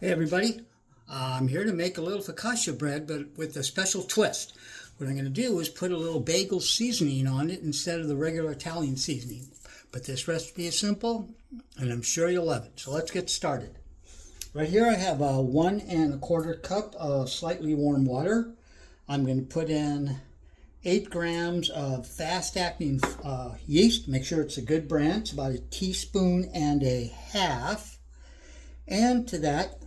Hey everybody, I'm here to make a little focaccia bread, but with a special twist. What I'm going to do is put a little bagel seasoning on it instead of the regular Italian seasoning. But this recipe is simple, and I'm sure you'll love it. So let's get started. Right here I have a 1 1/4 cup of slightly warm water. I'm going to put in 8 grams of fast-acting yeast. Make sure it's a good brand. It's about 1.5 teaspoons. And to that,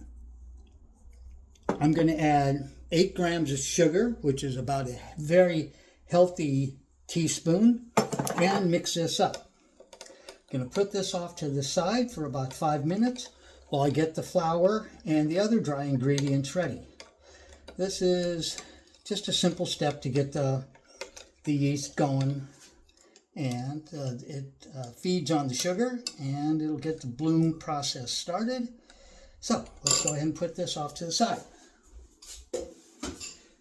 I'm going to add 8 grams of sugar, which is about a very healthy teaspoon, and mix this up. I'm going to put this off to the side for about 5 minutes while I get the flour and the other dry ingredients ready. This is just a simple step to get the yeast going, and it feeds on the sugar and it'll get the bloom process started. So let's go ahead and put this off to the side.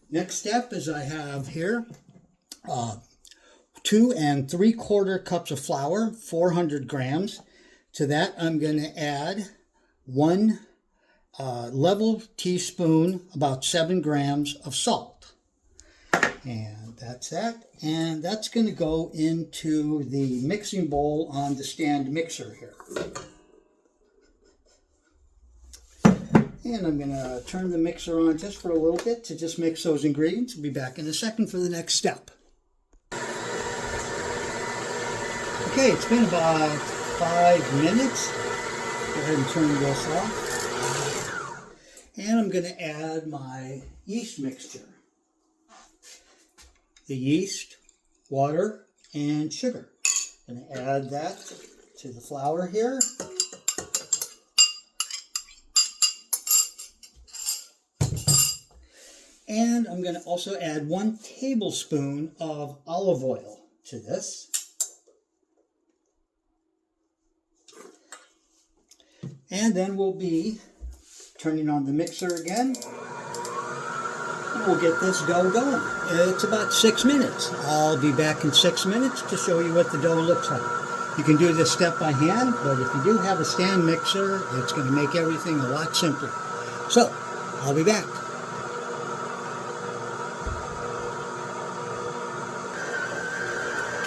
Next step is I have here 2 3/4 cups of flour, 400 grams. To that I'm going to add 1 level teaspoon, about 7 grams of salt. And that's that. And that's going to go into the mixing bowl on the stand mixer here. And I'm going to turn the mixer on just for a little bit to just mix those ingredients. I'll be back in a second for the next step. Okay, it's been about 5 minutes. Go ahead and turn this off. And I'm going to add my yeast mixture. The yeast, water, and sugar. I'm going to add that to the flour here. And I'm going to also add 1 tablespoon of olive oil to this. And then we'll be turning on the mixer again. And we'll get this dough going. It's about 6 minutes. I'll be back in 6 minutes to show you what the dough looks like. You can do this step by hand, but if you do have a stand mixer, it's going to make everything a lot simpler. So, I'll be back.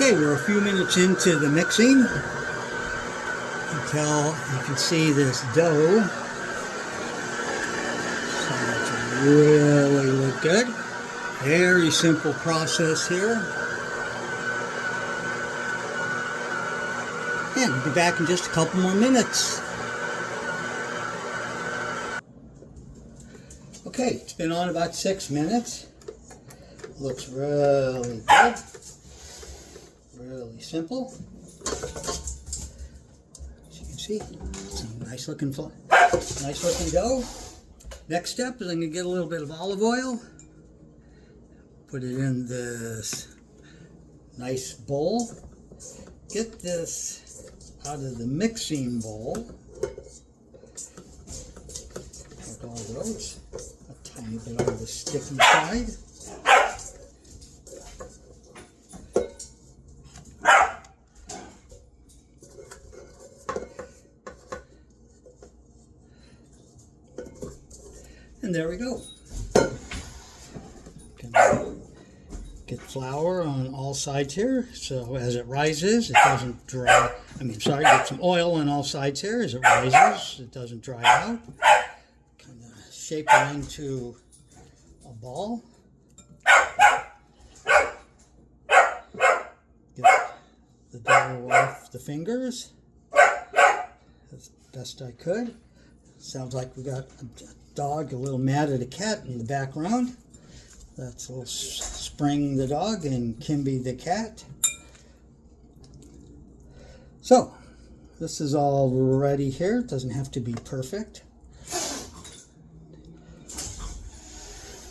Okay, we're a few minutes into the mixing. You can see this dough. So it's really look good. Very simple process here. And we'll be back in just a couple more minutes. Okay, it's been on about 6 minutes. Looks really good. Really simple. As you can see, it's a nice looking dough. Next step is I'm going to get a little bit of olive oil. Put it in this nice bowl. Get this out of the mixing bowl. Like all those. A tiny bit on the sticky side. And there we go. Get flour on all sides here, so as it rises, it doesn't dry. Get some oil on all sides here. As it rises, it doesn't dry out. Kind of shape it into a ball. Get the dough off the fingers as best I could. Sounds like we got a dog a little mad at a cat in the background. That's a little Spring the dog and Kimby the cat. So this is all ready here. It doesn't have to be perfect.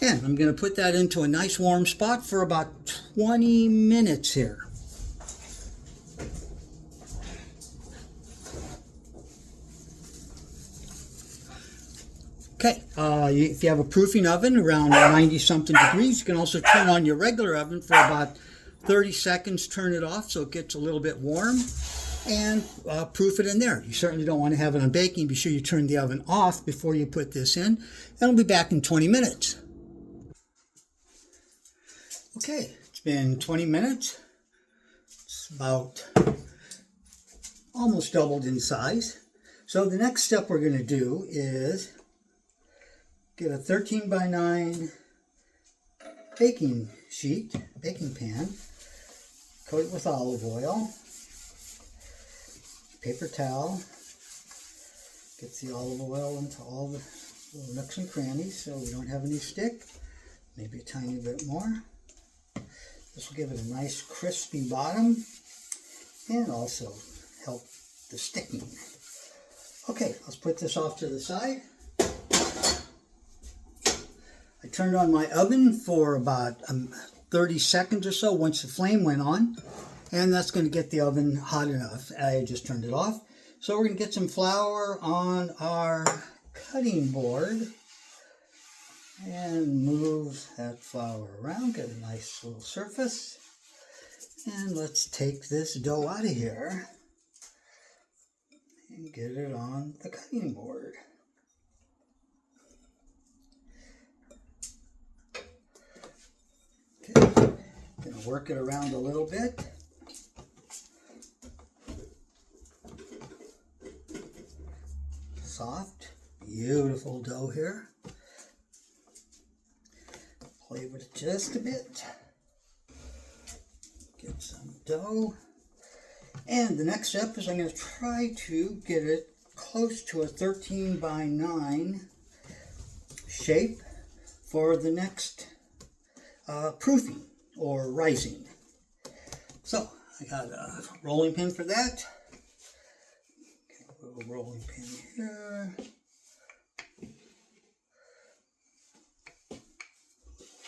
And I'm going to put that into a nice warm spot for about 20 minutes here. Okay, if you have a proofing oven around 90-something degrees, you can also turn on your regular oven for about 30 seconds, turn it off so it gets a little bit warm. and proof it in there. You certainly don't want to have it on baking. Be sure you turn the oven off before you put this in. And I'll be back in 20 minutes. Okay, it's been 20 minutes. It's about almost doubled in size. So the next step we're going to do is get a 13 by 9 baking sheet, baking pan, coat it with olive oil, paper towel, get the olive oil into all the little nooks and crannies so we don't have any stick, maybe a tiny bit more. This will give it a nice crispy bottom and also help the sticking. Okay, let's put this off to the side. I turned on my oven for about 30 seconds or so once the flame went on, and that's going to get the oven hot enough. I just turned it off. So we're going to get some flour on our cutting board and move that flour around, get a nice little surface. And let's take this dough out of here and get it on the cutting board. Okay, gonna work it around a little bit. Soft, beautiful dough here. Play with it just a bit. Get some dough. And the next step is I'm going to try to get it close to a 13 by 9 shape for the next proofing or rising. So I got a rolling pin for that. A little rolling pin here.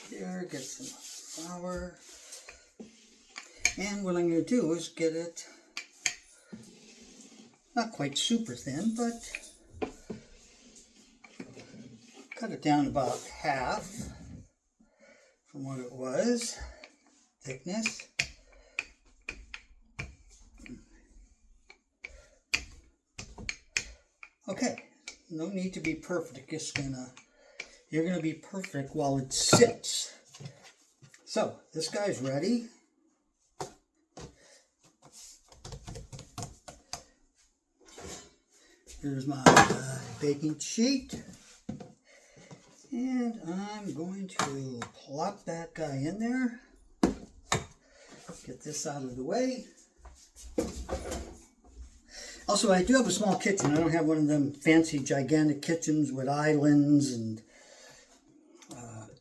Here, get some flour. And what I'm going to do is get it not quite super thin, but cut it down about half from what it was, thickness. Okay, no need to be perfect. You're gonna be perfect while it sits. So this guy's ready. Here's my baking sheet, and I'm going to plop that guy in there. Get this out of the way. Also, I do have a small kitchen. I don't have one of them fancy, gigantic kitchens with islands and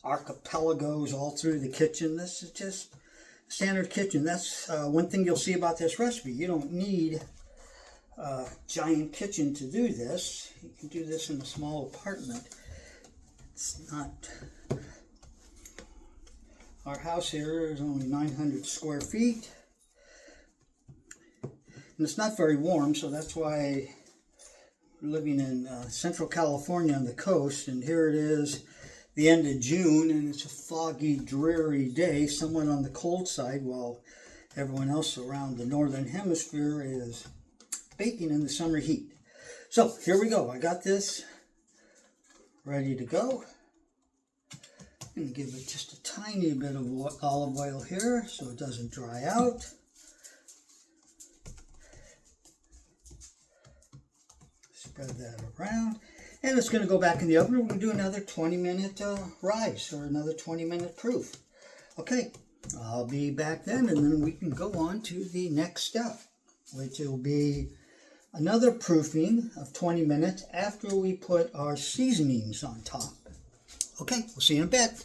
archipelagos all through the kitchen. This is just a standard kitchen. That's one thing you'll see about this recipe. You don't need a giant kitchen to do this. You can do this in a small apartment. It's not... Our house here is only 900 square feet. And it's not very warm, so that's why we're living in Central California on the coast, and here it is the end of June, and it's a foggy, dreary day, somewhat on the cold side, while everyone else around the northern hemisphere is baking in the summer heat. So here we go. I got this ready to go. I'm going to give it just a tiny bit of olive oil here so it doesn't dry out. Spread that around, and it's going to go back in the oven. We're going to do another 20-minute rise, or another 20-minute proof. Okay, I'll be back then, and then we can go on to the next step, which will be another proofing of 20 minutes after we put our seasonings on top. Okay, we'll see you in a bit.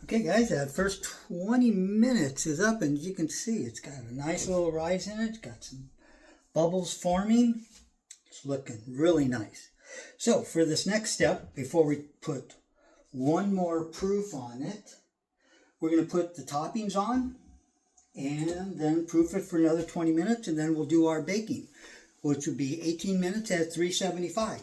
Okay guys, that first 20 minutes is up, and as you can see, it's got a nice little rise in it. It's got some bubbles forming. It's looking really nice. So for this next step, before we put one more proof on it, we're going to put the toppings on and then proof it for another 20 minutes, and then we'll do our baking, which would be 18 minutes at 375.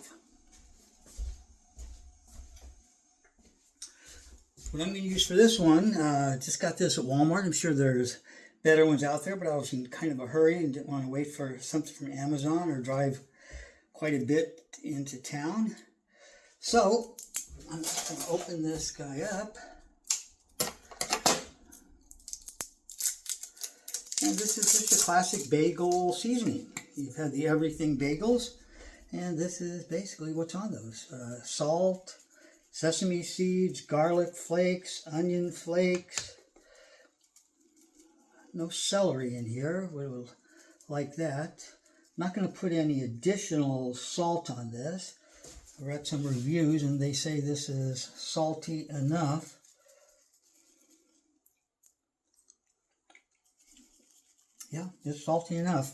What I'm going to use for this one, just got this at Walmart. I'm sure there's better ones out there, but I was in kind of a hurry and didn't want to wait for something from Amazon or drive quite a bit into town. So I'm just going to open this guy up. And this is just a classic bagel seasoning. You've had the everything bagels, and this is basically what's on those. Salt, sesame seeds, garlic flakes, onion flakes. No celery in here, we'll like that. I'm not going to put any additional salt on this. I read some reviews and they say this is salty enough. Yeah, it's salty enough.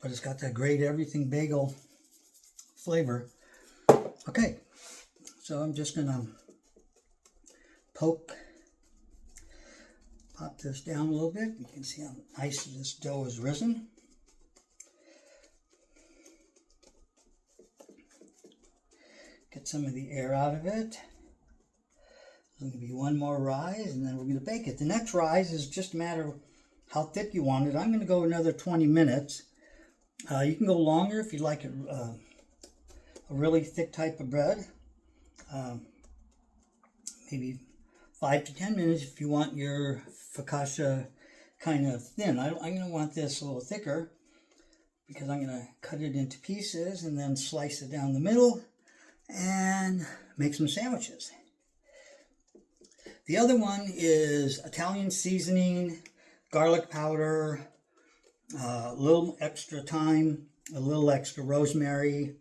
But it's got that great everything bagel flavor. Okay, so I'm just going to pop this down a little bit. You can see how nice this dough has risen. Get some of the air out of it. There's going to be one more rise, and then we're going to bake it. The next rise is just a matter of how thick you want it. I'm going to go another 20 minutes. You can go longer if you like it, a really thick type of bread. Maybe 5 to 10 minutes if you want your focaccia kind of thin. I'm going to want this a little thicker because I'm going to cut it into pieces and then slice it down the middle and make some sandwiches. The other one is Italian seasoning, garlic powder, a little extra thyme, a little extra rosemary,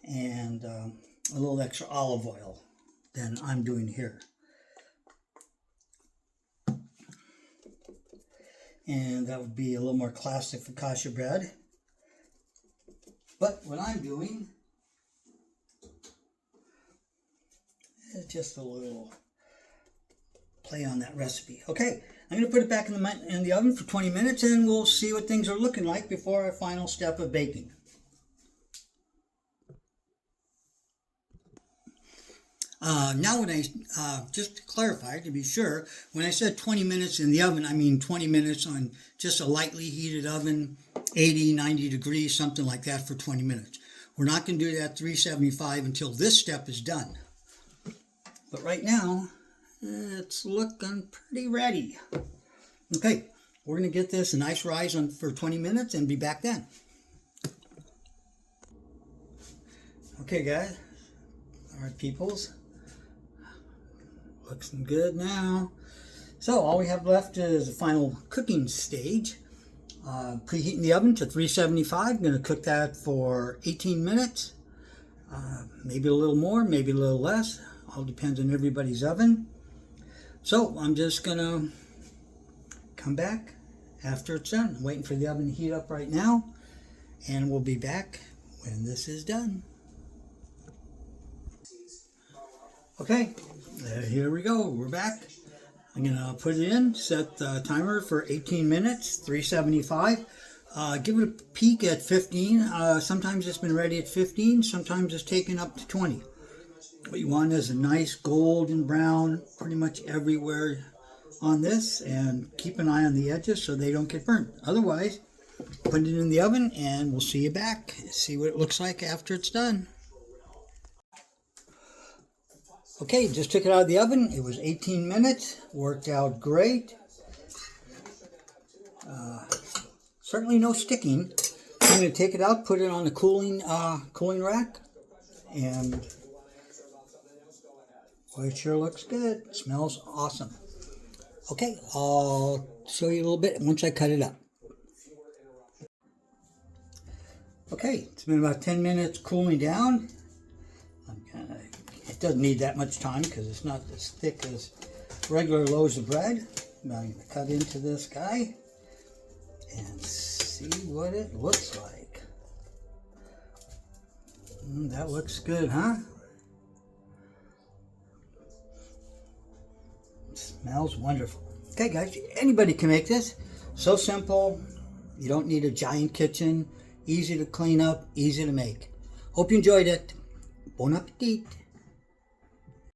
and a little extra olive oil than I'm doing here. And that would be a little more classic focaccia bread. But what I'm doing is just a little play on that recipe. Okay, I'm going to put it back in the oven for 20 minutes and we'll see what things are looking like before our final step of baking. Now when I, just to clarify, to be sure, when I said 20 minutes in the oven, I mean 20 minutes on just a lightly heated oven, 80, 90 degrees, something like that for 20 minutes. We're not going to do that at 375 until this step is done. But right now, it's looking pretty ready. Okay, we're going to get this a nice rise on for 20 minutes and be back then. Okay, guys. All right, peoples. Looks good now. So all we have left is the final cooking stage. Preheating the oven to 375. I'm going to cook that for 18 minutes. Maybe a little more, maybe a little less. All depends on everybody's oven. So I'm just going to come back after it's done. I'm waiting for the oven to heat up right now. And we'll be back when this is done. Okay, here we go. We're back. I'm going to put it in, set the timer for 18 minutes, 375. Give it a peek at 15. Sometimes it's been ready at 15, sometimes it's taken up to 20. What you want is a nice golden brown pretty much everywhere on this, and keep an eye on the edges so they don't get burnt. Otherwise, put it in the oven and we'll see you back. See what it looks like after it's done. Okay, just took it out of the oven. It was 18 minutes. Worked out great. Certainly no sticking. I'm going to take it out, put it on the cooling rack, and boy, it sure looks good. It smells awesome. Okay, I'll show you a little bit once I cut it up. Okay, it's been about 10 minutes cooling down. It doesn't need that much time because it's not as thick as regular loaves of bread. Now I'm going to cut into this guy and see what it looks like. That looks good, huh? It smells wonderful. Okay, guys, anybody can make this. So simple. You don't need a giant kitchen. Easy to clean up, easy to make. Hope you enjoyed it. Bon appetit.